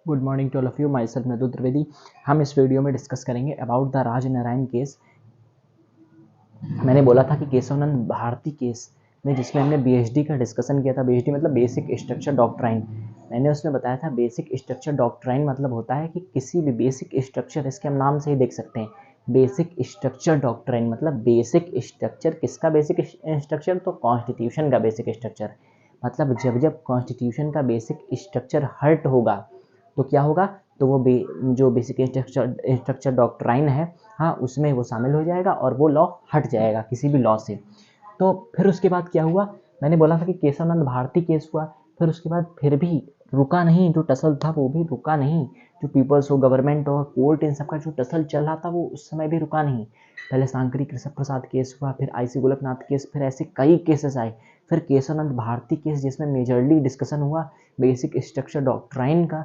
Good morning to all of you, myself Madhu Trivedi. हम इस video में डिस्कस करेंगे about the Raj Narayan case. मैंने बोला था कि केशवानंद भारती केस में, जिसमें हमने बीएचडी का डिस्कशन किया था। बीएचडी मतलब बेसिक स्ट्रक्चर डॉक्ट्राइन। मैंने उसमें बताया था बेसिक स्ट्रक्चर डॉक्ट्राइन मतलब होता है कि किसी भी बेसिक स्ट्रक्चर, इसके हम नाम से ही देख सकते हैं, बेसिक स्ट्रक्चर डॉक्ट्राइन मतलब बेसिक स्ट्रक्चर। किसका बेसिक स्ट्रक्चर? तो कॉन्स्टिट्यूशन का बेसिक स्ट्रक्चर। मतलब जब जब कॉन्स्टिट्यूशन का बेसिक स्ट्रक्चर हर्ट होगा तो क्या होगा? तो वो जो बेसिक स्ट्रक्चर डॉक्ट्राइन है, हाँ, उसमें वो शामिल हो जाएगा और वो लॉ हट जाएगा किसी भी लॉ से। तो फिर उसके बाद क्या हुआ? मैंने बोला था कि केशवानंद भारती केस हुआ। फिर उसके बाद फिर भी रुका नहीं, जो टसल था वो भी रुका नहीं। जो पीपल्स हो, गवर्नमेंट हो, कोर्ट, इन सबका जो टसल चल रहा था वो उस समय भी रुका नहीं। पहले सांकरी कृषक प्रसाद केस हुआ, फिर आईसी गोलकनाथ केस, फिर ऐसे कई केसेस आए। फिर केशवानंद भारती केस, जिसमें मेजरली डिस्कशन हुआ बेसिक स्ट्रक्चर डॉक्ट्राइन का।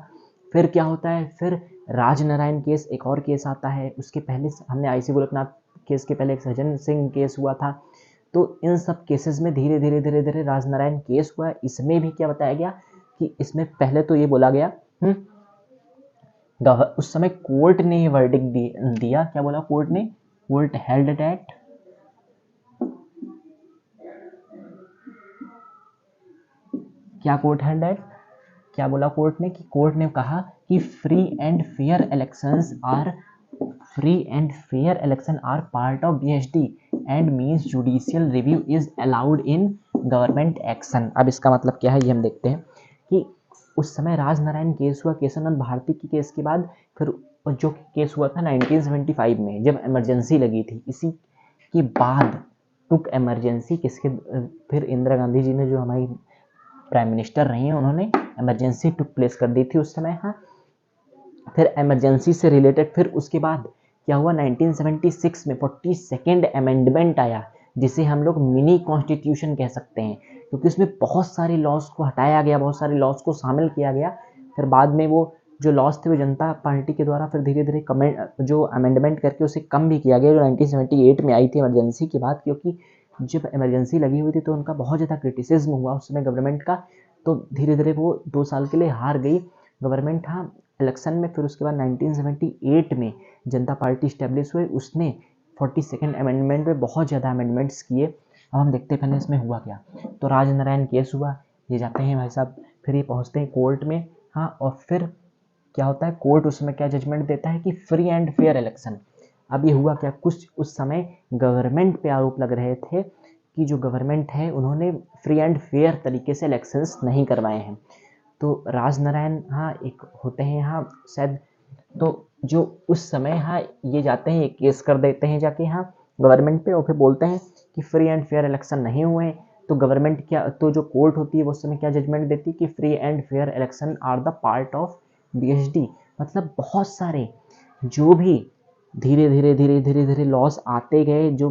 फिर क्या होता है? फिर राजनारायण केस, एक और केस आता है। उसके पहले हमने आईसी गोलकनाथ केस के पहले एक सज्जन सिंह केस हुआ था। तो इन सब केसेस में धीरे धीरे धीरे धीरे राजनारायण केस हुआ। इसमें भी क्या बताया गया कि इसमें पहले तो ये बोला गया, उस समय कोर्ट ने ये वर्डिक्ट दिया। क्या बोला कोर्ट ने? कोर्ट हेल्ड दैट, क्या कोर्ट हेल्ड दैट, क्या बोला कोर्ट ने? कि कोर्ट ने कहा कि free and fair election are part of BHD and means judicial review is allowed in government action. अब इसका मतलब क्या है ये हम देखते हैं कि उस समय राजनारायण केस हुआ केशवानंद भारती की केस के बाद। फिर जो केस हुआ था 1975 में, जब इमरजेंसी लगी थी, इसी के बाद टुक इमरजेंसी किसके? फिर इंदिरा गांधी जी ने, जो हमारी प्राइम मिनिस्टर रही हैं, उन्होंने इमरजेंसी टुक प्लेस कर दी थी उस समय। हाँ, फिर इमरजेंसी से रिलेटेड फिर उसके बाद क्या हुआ? 1976 में 42nd अमेंडमेंट आया, जिसे हम लोग मिनी कॉन्स्टिट्यूशन कह सकते हैं, क्योंकि उसमें बहुत सारे लॉज को हटाया गया, बहुत सारे लॉज को शामिल किया गया। फिर बाद में वो जो लॉज थे वो जनता पार्टी के द्वारा फिर धीरे धीरे जो अमेंडमेंट करके उसे कम भी किया गया, जो 1978 में आई थी इमरजेंसी के बाद। क्योंकि जब इमरजेंसी लगी हुई थी तो उनका बहुत ज़्यादा क्रिटिसिज्म हुआ उस समय गवर्नमेंट का। तो धीरे धीरे वो 2 साल के लिए हार गई गवर्नमेंट, हाँ, इलेक्शन में। फिर उसके बाद 1978 में जनता पार्टी स्टैब्लिश हुई, उसने 42nd अमेंडमेंट में बहुत ज़्यादा अमेंडमेंट्स किए। अब हम देखते हैं पहले इसमें हुआ क्या। तो राजनारायण केस हुआ, ये जाते हैं भाई साहब, फिर ये पहुँचते हैं कोर्ट में। हाँ, और फिर क्या होता है? कोर्ट उसमें क्या जजमेंट देता है कि फ्री एंड फेयर इलेक्शन। अब ये हुआ क्या? कुछ उस समय गवर्नमेंट पे आरोप लग रहे थे कि जो गवर्नमेंट है उन्होंने फ्री एंड फेयर तरीके से इलेक्शंस नहीं करवाए हैं। तो राजनारायण, हाँ, एक होते हैं, हाँ, शायद, तो जो उस समय, हाँ, ये जाते हैं, ये केस कर देते हैं जाके, हाँ, गवर्नमेंट पे, और फिर बोलते हैं कि फ्री एंड फेयर इलेक्शन नहीं हुए। तो गवर्नमेंट क्या, तो जो कोर्ट होती है वो उस समय क्या जजमेंट देती है कि free and fair election are the part of BHD. मतलब बहुत सारे जो भी धीरे धीरे धीरे धीरे धीरे लॉस आते गए, जो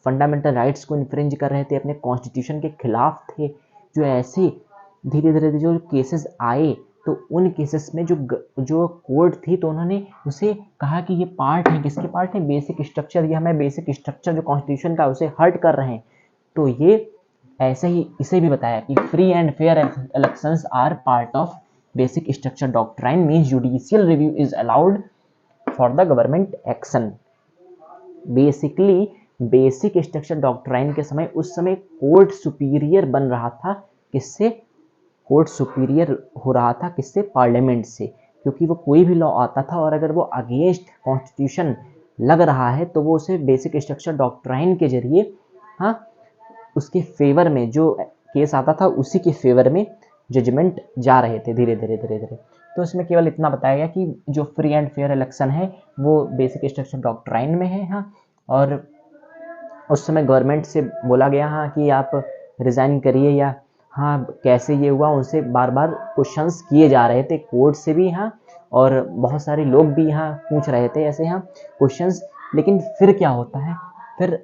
फंडामेंटल राइट्स को इन्फ्रिंज कर रहे थे, अपने कॉन्स्टिट्यूशन के खिलाफ थे, जो ऐसे धीरे धीरे जो केसेस आए, तो उन केसेस में जो कोर्ट थी, तो उन्होंने उसे कहा कि ये पार्ट है, किसके पार्ट है? Basic structure. ये हमें बेसिक स्ट्रक्चर जो कॉन्स्टिट्यूशन का उसे हर्ट कर रहे हैं। तो ये ऐसे ही इसे भी बताया कि free and fair elections are part of basic structure doctrine means judicial review is allowed for the government action. Basically basic structure doctrine के समय, उस समय कोर्ट सुपीरियर बन रहा था। किससे? कोर्ट सुपीरियर हो रहा था किससे? पार्लियामेंट से। क्योंकि वो कोई भी लॉ आता था और अगर वो अगेंस्ट कॉन्स्टिट्यूशन लग रहा है तो वो उसे बेसिक स्ट्रक्चर डॉक्ट्राइन के जरिए, हाँ, उसके फेवर में जो केस आता था उसी के फेवर में जजमेंट जा रहे थे धीरे धीरे धीरे धीरे। तो इसमें केवल इतना बताया गया कि जो फ्री एंड फेयर इलेक्शन है वो बेसिक स्ट्रक्चर डॉक्ट्राइन में है, हाँ। और उस समय गवर्नमेंट से बोला गया, हाँ, कि आप रिज़ाइन करिए, या हाँ, कैसे ये हुआ, उनसे बार बार क्वेश्चंस किए जा रहे थे कोर्ट से भी, हाँ, और बहुत सारे लोग भी यहाँ पूछ रहे थे ऐसे, हाँ, क्वेश्चंस। लेकिन फिर क्या होता है? फिर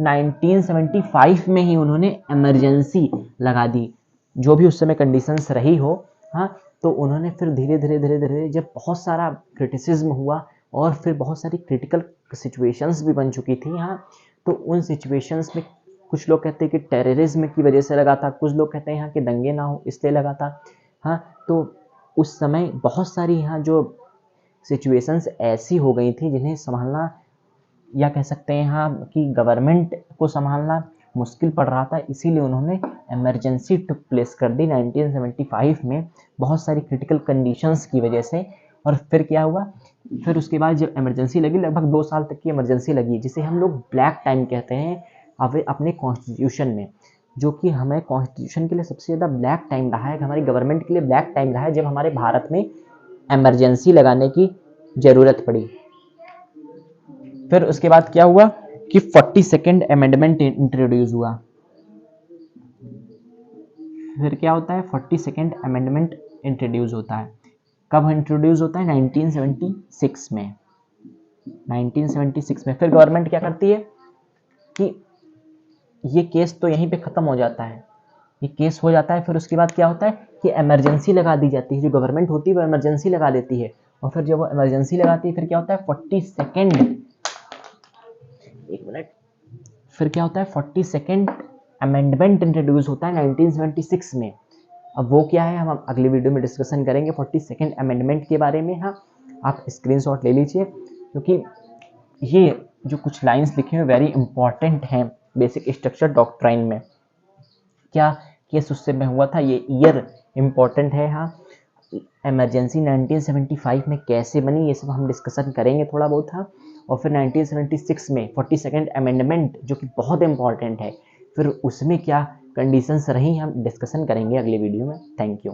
1975 में ही उन्होंने इमरजेंसी लगा दी, जो भी उस समय कंडीशंस रही हो, हाँ। तो उन्होंने फिर धीरे धीरे धीरे धीरे, जब बहुत सारा क्रिटिसिज्म हुआ और फिर बहुत सारी क्रिटिकल सिचुएशंस भी बन चुकी थी, हाँ, तो उन सिचुएशंस में कुछ लोग कहते हैं कि टेररिज्म की वजह से लगा था, कुछ लोग कहते हैं यहाँ कि दंगे ना हो इसलिए लगा था, हाँ। तो उस समय बहुत सारी यहाँ जो सिचुएशंस ऐसी हो गई थी जिन्हें संभालना, या कह सकते हैं यहाँ कि गवर्नमेंट को संभालना मुश्किल पड़ रहा था, इसीलिए उन्होंने इमरजेंसी टुक प्लेस कर दी 1975 में, बहुत सारी क्रिटिकल कंडीशंस की वजह से। और फिर क्या हुआ, फिर उसके बाद जब इमरजेंसी लगी, लगभग 2 साल तक की इमरजेंसी लगी, जिसे हम लोग ब्लैक टाइम कहते हैं अपने कॉन्स्टिट्यूशन में, जो कि हमें कॉन्स्टिट्यूशन के लिए सबसे ज़्यादा ब्लैक टाइम रहा है, हमारी गवर्नमेंट के लिए ब्लैक टाइम रहा है, जब हमारे भारत में इमरजेंसी लगाने की ज़रूरत पड़ी। फिर उसके बाद क्या हुआ कि 42nd अमेंडमेंट इंट्रोड्यूस हुआ। फिर क्या होता है, 42nd अमेंडमेंट इंट्रोड्यूस होता है। कब इंट्रोड्यूस होता है, 1976 में। 1976 में फिर गवर्नमेंट क्या करती है कि ये केस तो यहीं पे ख़त्म हो जाता है, ये केस हो जाता है। फिर उसके बाद क्या होता है कि इमरजेंसी लगा दी जाती है, जो गवर्नमेंट होती है वो इमरजेंसी लगा देती है। और फिर जब वो इमरजेंसी लगाती है फिर क्या होता है, 42nd, एक मिनट, फिर क्या होता है, 42nd अमेंडमेंट इंट्रोड्यूस होता है 1976 में। अब वो क्या है हम अगली वीडियो में डिस्कशन करेंगे 42nd अमेंडमेंट के बारे में। हाँ, आप स्क्रीनशॉट ले लीजिए, क्योंकि ये जो कुछ लाइंस लिखे हुए वेरी इंपॉर्टेंट हैं बेसिक स्ट्रक्चर डॉक्ट्राइन में। क्या केस उससे में हुआ था, ये ईयर इंपॉर्टेंट है। हाँ, इमरजेंसी 1975 में कैसे बनी, ये सब हम डिस्कशन करेंगे थोड़ा बहुत। हाँ, और फिर 1976 में 42nd अमेंडमेंट जो कि बहुत इंपॉर्टेंट है, फिर उसमें क्या कंडीशंस रही हम डिस्कशन करेंगे अगले वीडियो में। Thank you.